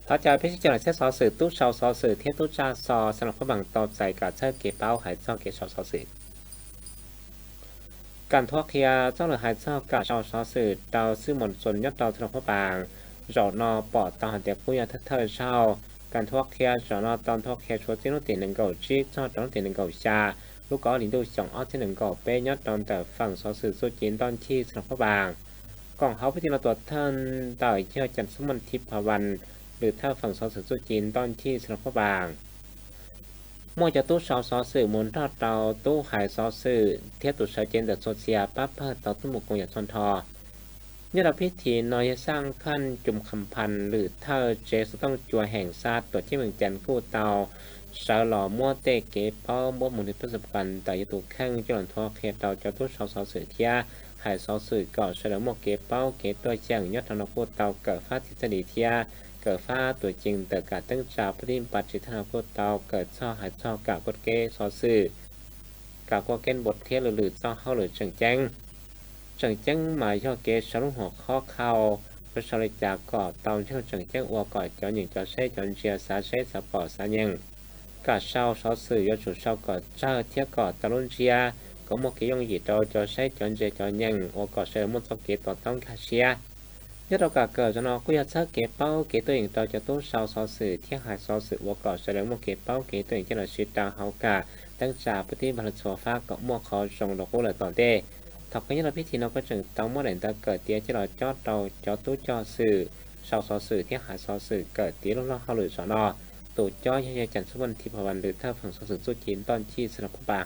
เขาจะพิจารณาเช่นสอสื่อตู้เชาสอสื่อเทียตู้จ่าซอสำหรับผู้บังตอบใจกับเชิดเก็บเป้าหายเจ้าเก็บสอสอสื่อการทั่วเคียเจ้าหรือหายเจ้ากับสอสอสื่อเตาซื้อหมดส่วนยอดเตาสำหรับผู้บังจอดนอปอดตาหันเดียผู้ยาเธอเช่าการทั่วเคียจอดนอตอนทั่วเคียชัวที่นุ่งตีหนึ่งเก่าจีจอดต้องตีหนึ่งเก่าชาลูกก้อหลิงดูสองอ้อที่หนึ่งเก่าเป้ยอดตอนแต่ฝั่งสอสื่อสู้จีนตอนที่สำหรับผู้บังกล่องเขาพิจารณาตัวท่านต่อยเชื่อจันทร์สมันทิพย์วันหรือถ้าฝั่งสอสื่อสู้จีนตอนที่สำหรับผู้บัง mua cho tú sáu sáu sự muốn thọ tàu tú hải sáu sự thiết tụ sở trên được socialปั๊บเพื่อต่อตู้หมกกงอย่างชนทอเนี่ยเราพิธีน้อยสร้างขั้นจุ่มคำพันหรือเธอเจสต้องจัวแห่งชาติตัวที่เมืองจันทร์กู้เตาสาวหล่อมั่วเตะเก็บเป้าบ่หมุนประสบการณ์แต่ยตุแข้งจนทอเคเตาจะตู้สาวสาวสื่อเทียหายสาวสื่อก่อเสนอหมกเก็บเป้าเก็บตัวแจ้งยอดธนกู้เตาเกิดฟ้าทิศดีเทียเกิดฟ้าตัวจริงแต่การตั้งจาปฏิบัติจิตธนกู้เตาเกิดช่อหายช่อกากดเกสาวสื่อกากดเกณฑ์บทเทียหรือช่อเข้าหรือจังแจ้งจังแจ้งหมายย่อเกสรุปหัวข้อเข้าประชาชนจากก่อเตาเช่าจังแจ้งอัวก่อจอหญิงจอเซ่จอนเชียสาเซ่สปอร์สายังกาเช่าสอสื่อยศเช่าก่อเจ้าเทียก่อตะลุนเชียก็มกยงหยีโตจอเซ่จอนเจจอนยังอัวก่อเซ่มุตเกต่อต้องคาเชียยศเรากาเกิดจะนอกุยเช่าเก็บเป้าเก็บตัวเองต่อจะตู้เช่าสอสื่อเที่ยหายสอสื่ออัวก่อเซ่มกเก็บเป้าเก็บตัวเองเจ้าหน้าชีตาเฮากาตั้งจากปฏิบัติโซฟ้าก็มั่วคอจงดอกกุหลาบต่อเด้ถักไปยังเราพิธีเราก็จึงต้องมั่วแหลนตาเกิดเตี้ยที่เราจอดเราจอตู้จอสื่อชาวสอสื่อที่หาสอสื่อเกิดเตี้ยลงเราเขาหรือสอนอตู่จ้อยยังจันทร์สุวรรณทิพวรรณหรือถ้าฝั่งสอสื่อสู้จีนตอนที่สนับปาก